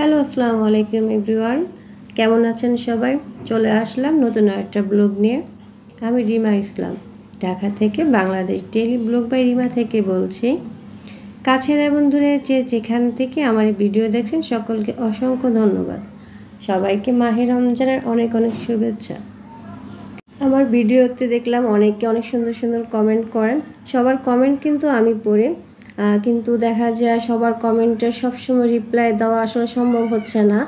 Hello, আসসালামু আলাইকুম everyone. কেমন আছেন সবাই? চলে আসলাম নতুন একটা ব্লগ নিয়ে। আমি রিমা ইসলাম, ঢাকা থেকে Bangladesh daily blog by Rima থেকে বলছি। কাছের এবং দূরে যেখান থেকে আমার এই ভিডিও দেখছেন সকলকে অসংখ্য ধন্যবাদ। সবাইকে মাহে রমজানের অনেক অনেক শুভেচ্ছা। আমার ভিডিওতে দেখলাম অনেকে অনেক সুন্দর সুন্দর কমেন্ট করেন। সবার কমেন্ট কিন্তু আমি পড়ি, কিন্তু দেখা যায় সবার কমেন্টের সবসময় রিপ্লাই দেওয়া আসলে সম্ভব হচ্ছে না।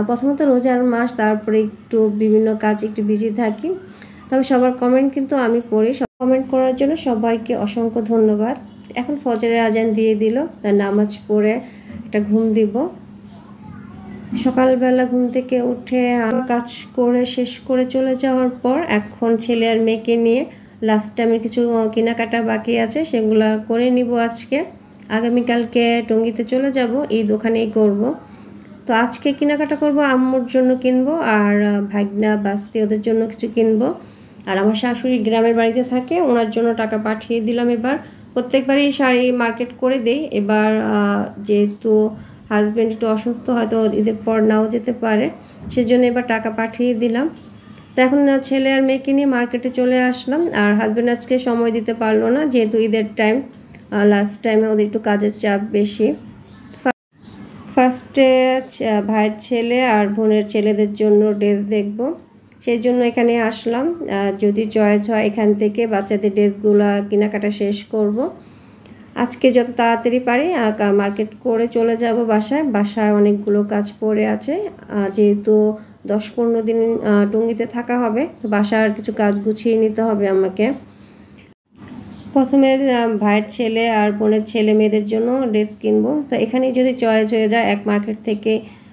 প্রথমত রোজার মাস, তারপরে একটু বিভিন্ন কাজ একটু বিজি থাকি, তবে সবার কমেন্ট কিন্তু আমি পড়ি। কমেন্ট করার জন্য সবাইকে অসংখ্য ধন্যবাদ। এখন ফজরের আজান দিয়ে দিল, নামাজ পড়ে একটা ঘুম দিব। সকালবেলা ঘুম থেকে উঠে কাজ করে শেষ করে চলে যাওয়ার পর এখন ছেলে আর মেয়েকে নিয়ে লাস্ট টাইমে কিছু কেনাকাটা বাকি আছে, সেগুলো করে নিব আজকে। আগামীকালকে টঙ্গীতে চলে যাব, এই দোকানেই করব। তো আজকে কেনাকাটা করব, আম্মুর জন্য কিনবো আর ভাগনা বাস্তি ওদের জন্য কিছু কিনবো। আর আমার শাশুড়ি গ্রামের বাড়িতে থাকে, ওনার জন্য টাকা পাঠিয়ে দিলাম। এবার প্রত্যেকবারই শাড়ি মার্কেট করে দেই, এবার যেহেতু হাজব্যান্ড একটু অসুস্থ, হয়তো ঈদের পর নাও যেতে পারে, সেজন্য এবার টাকা পাঠিয়ে দিলাম। তো এখন ছেলে আর মেয়েকে নিয়ে মার্কেটে চলে আসলাম। আর হাজব্যান্ড আজকে সময় দিতে পারলো না, যেহেতু ঈদের টাইম, লাস্ট টাইমে ওদের একটু কাজের চাপ বেশি। ফার্স্টে ভাইয়ের ছেলে আর বোনের ছেলেদের জন্য ড্রেস দেখব, সেই জন্য এখানে আসলাম। যদি চয়েস হয় এখান থেকে বাচ্চাদের ড্রেসগুলো কেনাকাটা শেষ করব। আজকে যত তাড়াতাড়ি পারি মার্কেট করে চলে যাব বাসায় অনেকগুলো কাজ পড়ে আছে, যেহেতু 10-15 দিন টঙ্গীতে থাকা হবে, তো বাসার কিছু কাজ গুছিয়ে নিতে হবে আমাকে। প্রথমে ভাইয়ের ছেলে আর বোনের ছেলে মেয়েদের জন্য ড্রেস কিনবো। তো এখানে যদি চয়েস হয়ে যায় এক মার্কেট থেকে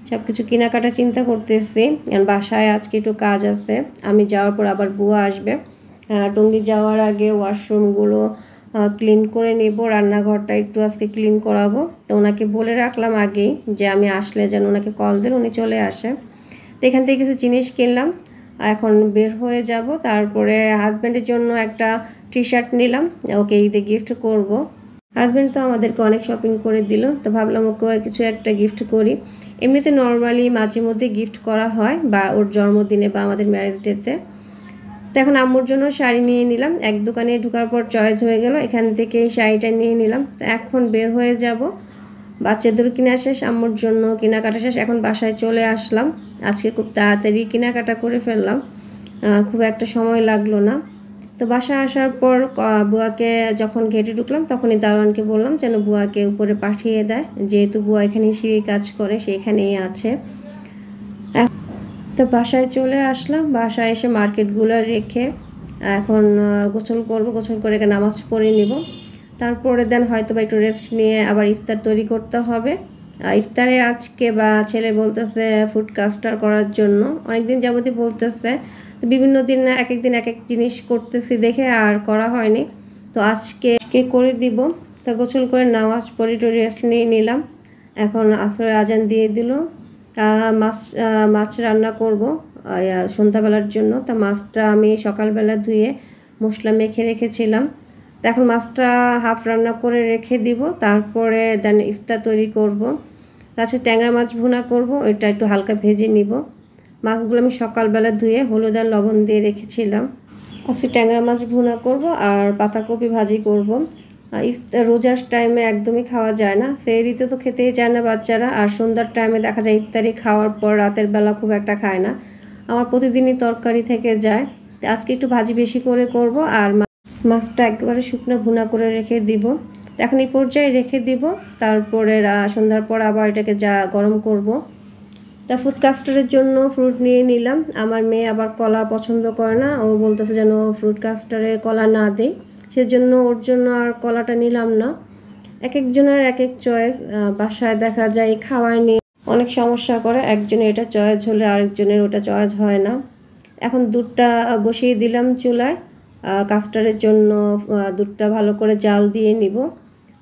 সব কিছু কেনাকাটা চিন্তা করতেছি। বাসায় আজকে একটু কাজ আছে, আমি যাওয়ার পর আবার বুয়া আসবে। টঙ্গী যাওয়ার আগে ওয়াশরুমগুলো ক্লিন করে নেব, রান্নাঘরটা একটু আজকে ক্লিন করাবো। তো ওনাকে বলে রাখলাম আগেই যে আমি আসলে যেন ওনাকে কল দেন, উনি চলে আসে। তো এখান থেকে কিছু জিনিস কিনলাম, এখন বের হয়ে যাব। তারপরে হাজব্যান্ডের জন্য একটা টি শার্ট নিলাম, ওকে ঈদে গিফট করব। হাজব্যান্ড তো আমাদেরকে অনেক শপিং করে দিল, তো ভাবলাম ওকে কিছু একটা গিফট করি। এমনিতে নর্মালি মাঝে মধ্যে গিফট করা হয়, বা ওর জন্মদিনে বা আমাদের ম্যারেজ ডেতে। তো এখন আম্মুর জন্য শাড়ি নিয়ে নিলাম, এক দোকানে ঢোকার পর চয়েস হয়ে গেল, এখান থেকে শাড়িটা নিয়ে নিলাম। তো এখন বের হয়ে যাব, বাচ্চাদের কেনা শেষ, আম্মুর জন্য কেনাকাটা শেষ, এখন বাসায় চলে আসলাম। আজকে খুব তাড়াতাড়ি কেনাকাটা করে ফেললাম, খুব একটা সময় লাগলো না। তো বাসায় আসার পর বুয়াকে যখন গেটে ঢুকলাম, তখনই দারোয়ানকে বললাম যেন বুয়াকে উপরে পাঠিয়ে দেয়, যেহেতু বুয়া এখানে সিঁড়ির কাজ করে, সেখানেই আছে। তো বাসায় চলে আসলাম, বাসায় এসে মার্কেটগুলো রেখে এখন গোসল করব, গোসল করে নামাজ পড়ে নিব। তারপরে দেন হয়তো বা একটু রেস্ট নিয়ে আবার ইফতার তৈরি করতে হবে। ইফতারে আজকে বা ছেলে বলতেছে ফুড কাস্টার করার জন্য, অনেকদিন যাবতই বলতেছে। তো বিভিন্ন দিন এক এক দিন এক এক জিনিস করতেছি দেখে আর করা হয়নি, তো আজকে করে দিব। তা গোসল করে নামাজ পড়ে একটু রেস্ট নিয়ে নিলাম। এখন আসরের আজান দিয়ে দিল। মাছ রান্না করব সন্ধ্যাবেলার জন্য। তা মাছটা আমি সকালবেলা ধুয়ে মশলা মেখে রেখেছিলাম, তো এখন মাছটা হাফ রান্না করে রেখে দিব। তারপরে দেন ইফতার তৈরি করব। তাছাড়া ট্যাংরা মাছ ভুনা করব, ওইটা একটু হালকা ভেজে নিব। মাছগুলো আমি সকালবেলা ধুয়ে হলুদ আর লবণ দিয়ে রেখেছিলাম। আজকে ট্যাংরা মাছ ভুনা করব আর পাতাকপি ভাজি করব। রোজার টাইমে একদমই খাওয়া যায় না, সেহরিতে তো খেতেই চায় না বাচ্চারা, আর সন্ধ্যার টাইমে দেখা যায় ইফতারি খাওয়ার পর রাতের বেলা খুব একটা খায় না। আমার প্রতিদিনই তরকারি থেকে যায়, আজকে একটু ভাজি বেশি করে করব। আর মাছটা একেবারে শুকনো ভুনা করে রেখে দিব। এখন এই পর্যায়ে রেখে দিব, তারপরে সন্ধ্যার পর আবার এটাকে গরম করব। তা ফুড কাস্টারের জন্য ফ্রুট নিয়ে নিলাম। আমার মেয়ে আবার কলা পছন্দ করে না, ও বলতেছে যেন ফ্রুট কাস্টারে কলা না দেই, সেজন্য ওর জন্য আর কলাটা নিলাম না। এক একজনের এক এক চয়েস, বাসায় দেখা যায় খাওয়ায় নিয়ে অনেক সমস্যা করে, একজনের এটা চয়েস হলে আরেকজনের ওটা চয়েস হয় না। এখন দুধটা বসিয়ে দিলাম চুলায়, কাস্টারের জন্য দুধটা ভালো করে জাল দিয়ে নিব।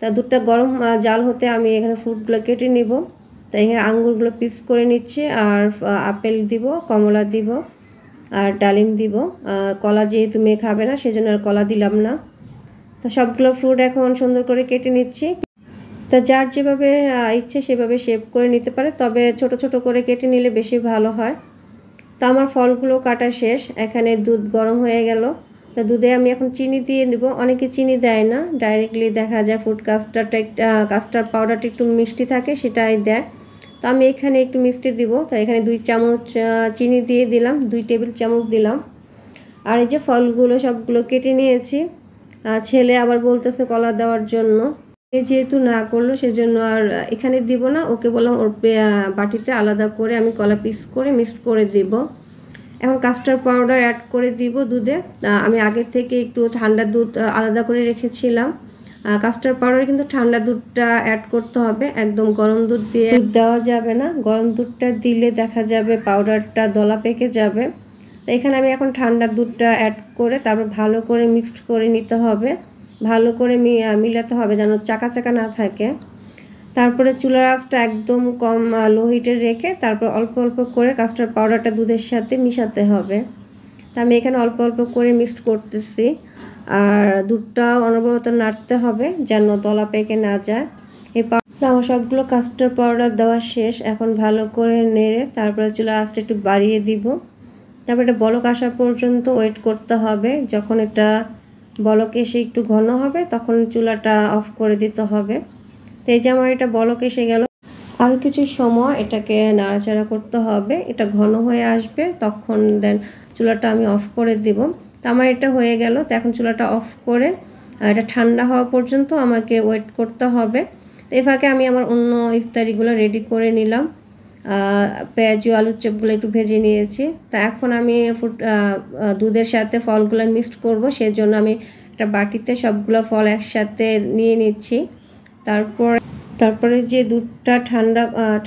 তা দুধটা গরম জাল হতে আমি এখানে ফ্রুটগুলো কেটে নিব। তাই এখানে আঙ্গুরগুলো পিস করে নিচ্ছি, আর আপেল দিব, কমলা দিব, আর ডালিম দিব। কলা যেহেতু মেয়ে খাবে না, সেজন্য আর কলা দিলাম না। তো সবগুলো ফ্রুট এখন সুন্দর করে কেটে নিচ্ছি। তো যার যেভাবে ইচ্ছে সেভাবে শেপ করে নিতে পারে, তবে ছোট ছোট করে কেটে নিলে বেশি ভালো হয়। তো আমার ফলগুলো কাটা শেষ। এখানে দুধ গরম হয়ে গেল। তো দুধে আমি এখন চিনি দিয়ে নেব। অনেকে চিনি দেয় না, ডাইরেক্টলি দেখা যায় ফুড কাস্টার্ড পাউডারটা একটু মিষ্টি থাকে সেটাই দেয়। তো আমি এখানে একটু মিষ্টি দিব। তো এখানে 2 চামচ চিনি দিয়ে দিলাম, 2 টেবিল চামচ দিলাম। আর এই যে ফলগুলো সবগুলো কেটে নিয়েছি। ছেলে আবার বলতেছে কলা দেওয়ার জন্য, যেহেতু না করলো সেজন্য আর এখানে দিব না, ওকে বললাম ওর বাটিতে আলাদা করে আমি কলা পিস করে মিক্সড করে দিব। এখন কাস্টার্ড পাউডার অ্যাড করে দিব দুধে। আমি আগে থেকে একটু ঠান্ডা দুধ আলাদা করে রেখেছিলাম। কাস্টার্ড পাউডারে কিন্তু ঠান্ডা দুধটা অ্যাড করতে হবে, একদম গরম দুধ দিয়ে দুধ দেওয়া যাবে না। গরম দুধটা দিলে দেখা যাবে পাউডারটা দলা পেকে যাবে। তো এখানে আমি এখন ঠান্ডা দুধটা অ্যাড করে তারপর ভালো করে মিক্সড করে নিতে হবে, ভালো করে মিলাতে হবে যেন চাকা চাকা না থাকে। তারপরে চুলার আঁচটা একদম কম লো হিটে রেখে তারপর অল্প অল্প করে কাস্টার্ড পাউডারটা দুধের সাথে মিশাতে হবে। তা আমি এখানে অল্প অল্প করে মিক্সড করতেছি। আর দুধটা অনবরত নাড়তে হবে যেন দলা পেকে না যায়। আমার সবগুলো কাস্টার্ড পাউডার দেওয়া শেষ। এখন ভালো করে নেড়ে তারপরে চুলার আঁচটা একটু বাড়িয়ে দিব। তারপর এটা বলক আসা পর্যন্ত ওয়েট করতে হবে। যখন এটা বলক এসে একটু ঘন হবে তখন চুলাটা অফ করে দিতে হবে। তো এই যে আমার এটা বলক এসে গেল, আর কিছু সময় এটাকে নাড়াচাড়া করতে হবে। এটা ঘন হয়ে আসবে তখন দেন চুলাটা আমি অফ করে দিব। তো আমার এটা হয়ে গেল। তো এখন চুলাটা অফ করে এটা ঠান্ডা হওয়া পর্যন্ত আমাকে ওয়েট করতে হবে। তো এই ফাঁকে আমি আমার অন্য ইফতারিগুলো রেডি করে নিলাম। পেঁয়াজু আলুর চপগুলো একটু ভেজে নিয়েছি। তা এখন আমি দুধের সাথে ফলগুলো মিক্সড করব, সেজন্য আমি একটা বাটিতে সবগুলো ফল একসাথে নিয়ে নিচ্ছি। তারপরে যে দুধটা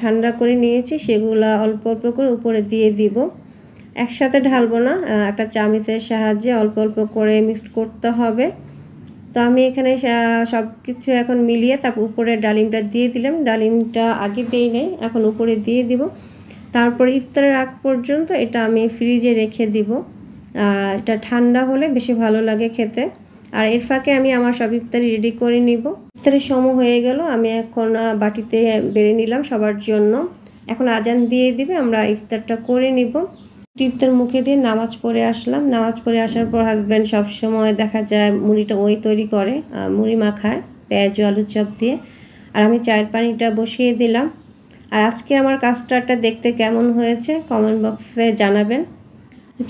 ঠান্ডা করে নিয়েছি সেগুলো অল্প অল্প করে উপরে দিয়ে দিব। একসাথে ঢালবো না, একটা চামচের সাহায্যে অল্প অল্প করে মিক্সড করতে হবে। তো আমি এখানে সব কিছু এখন মিলিয়ে তারপর উপরে ডালিমটা দিয়ে দিলাম। ডালিমটা আগে দিই নাই, এখন উপরে দিয়ে দিব। তারপর ইফতারের আগ পর্যন্ত এটা আমি ফ্রিজে রেখে দিব। এটা ঠান্ডা হলে বেশি ভালো লাগে খেতে। আর এর ফাঁকে আমি আমার সব ইফতারি রেডি করে নিব। ইফতারের সময় হয়ে গেল, আমি এখন বাটিতে বেড়ে নিলাম সবার জন্য। এখন আজান দিয়ে দিবে, আমরা ইফতারটা করে নিব। ইফতার মুখে দিয়ে নামাজ পড়ে আসলাম। নামাজ পড়ে আসার পর হাজব্যান্ড সবসময় দেখা যায় মুড়িটা ওই তৈরি করে, মুড়ি মাখায় পেঁয়াজ আলুর চপ দিয়ে। আর আমি চায়ের পানিটা বসিয়ে দিলাম। আর আজকে আমার কাস্টার্ডটা দেখতে কেমন হয়েছে কমেন্ট বক্সে জানাবেন।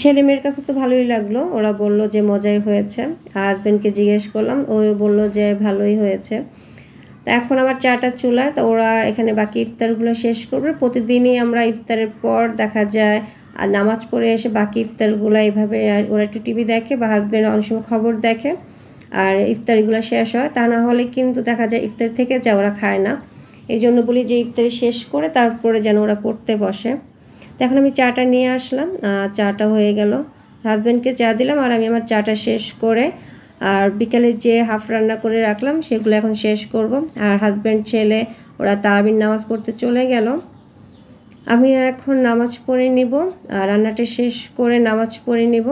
ছেলে মেয়ের কাছে তো ভালোই লাগলো, ওরা বলল যে মজাই হয়েছে। হাজব্যান্ডকে জিজ্ঞেস করলাম, ও বলল যে ভালোই হয়েছে। তো এখন আমার চাটা চুলায়, তো ওরা এখানে বাকি ইফতারগুলো শেষ করবে। প্রতিদিনই আমরা ইফতারের পর দেখা যায় আর নামাজ পড়ে এসে বাকি ইফতারগুলো এইভাবে ওরা একটু টিভি দেখে বা হাজব্যান্ড অনেক সময় খবর দেখে, আর ইফতারিগুলো শেষ হয়। তা না হলে কিন্তু দেখা যায় ইফতার থেকে যায়, ওরা খায় না। এই জন্য বলি যে ইফতারি শেষ করে তারপরে যেন ওরা পড়তে বসে। তো এখন আমি চাটা নিয়ে আসলাম, চাটা হয়ে গেল। হাজব্যান্ডকে চা দিলাম আর আমি আমার চাটা শেষ করে আর বিকালে যে হাফ রান্না করে রাখলাম সেগুলো এখন শেষ করব। আর হাজব্যান্ড ছেলে ওরা তারাবির নামাজ পড়তে চলে গেল। আমি এখন নামাজ পড়ে নিব, রান্নাটা শেষ করে নামাজ পড়ে নিব।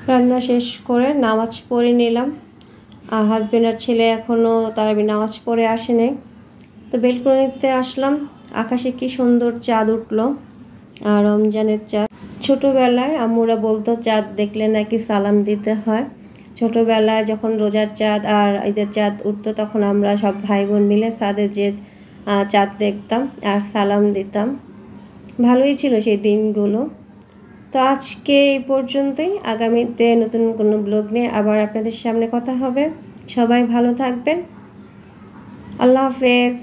রান্না শেষ করে নামাজ পড়ে নিলাম। আর হাজব্যান্ড আর ছেলে এখনও তারাবির নামাজ পড়ে আসেনি। তো বেলকনিতে আসলাম, আকাশে কি সুন্দর চাঁদ উঠলো, রমজানের চাঁদ। ছোটোবেলায় আম্মুরা বলতো চাঁদ দেখলে নাকি সালাম দিতে হয়। ছোটোবেলায় যখন রোজার চাঁদ আর ঈদের চাঁদ উঠতো তখন আমরা সব ভাই বোন মিলে চাঁদের যে চাঁদ দেখতাম আর সালাম দিতাম। ভালোই ছিল সেই দিনগুলো। তো আজকে এই পর্যন্তই। আগামীতে নতুন কোনো ব্লগ নিয়ে আবার আপনাদের সামনে কথা হবে। সবাই ভালো থাকবেন। আল্লাহ হাফেজ।